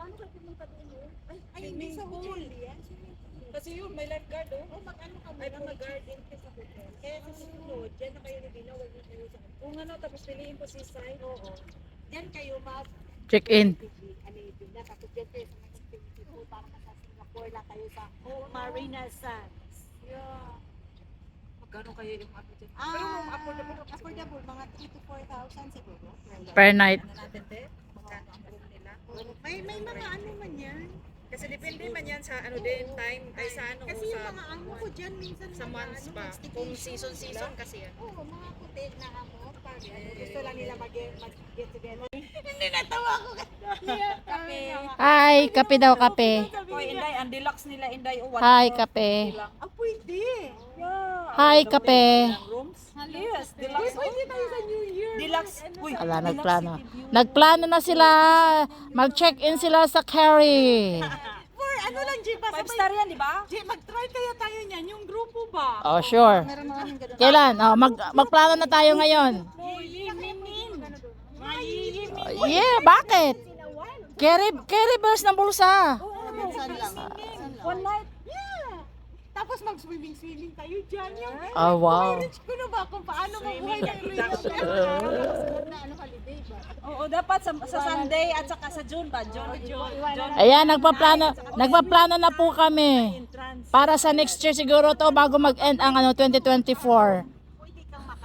Paano kayo pumunta doon? Ay, hindi sa hotel yan. Kasi yun, may lifeguard oh. O, mag-ano ka Ay, muna, mag-garden ka sa hotel. Kaya sa susunod, dyan na kayo ni Dina, huwag na kayo sa hotel. Kung ano, tapos piliin ko si Sai. Oo. Dyan kayo Check-in. ano yun na, tapos dyan kayo sa mga activity po para nasa Singapore lang kayo sa Marina Sands. Yeah. Magkano kayo yung ako dyan? Pero affordable, mga 3 to 4,000 siguro. Per night. Ano natin, te? Magkano ang room nila? May mga ano man yan. Kasi depende man yan sa ano din, time, ay sa ano, Kasi sa yung mga ano ko dyan, minsan sa mga months ano, pa. staycation Kung sila. season kasi yan. Oo, mga puti na ano, pag ano, gusto lang nila mag-get together. Hindi natawa ko. Kape. Hi, kape daw, kape. Oy, Inday, ang deluxe nila, Inday. Oh, Hi, kape. Ah, pwede. Yeah. Hi, kape. Rooms? Yes, deluxe. Pwede tayo sa New Year. Deluxe. Uy, Wala, nagplano. Nagplano na sila. Mag-check-in sila sa Cary. For ano lang, Jay, basta 5 star yan, di ba? Jay, mag-try kaya tayo niyan, yung grupo ba? Oh, sure. Kailan? Oh, magplano na tayo ngayon. Yiyimin. Yeah, bakit? Carry bears ng bulsa. One night? Yeah. Tapos mag-swimming tayo dyan. Yung Oh, wow. rich ko na ba kung paano mabuhay ng rich? Oo, dapat sa Sunday at saka sa June ba? June. Ayan, nagpaplano na po kami. Para sa next year siguro to bago mag-end ang ano 2024.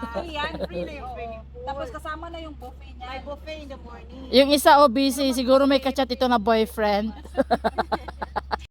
Free yan, free na yung swimming pool. Tapos kasama na yung buffet niya. May buffet in the morning. Yung isa busy, siguro may kachat ito na boyfriend.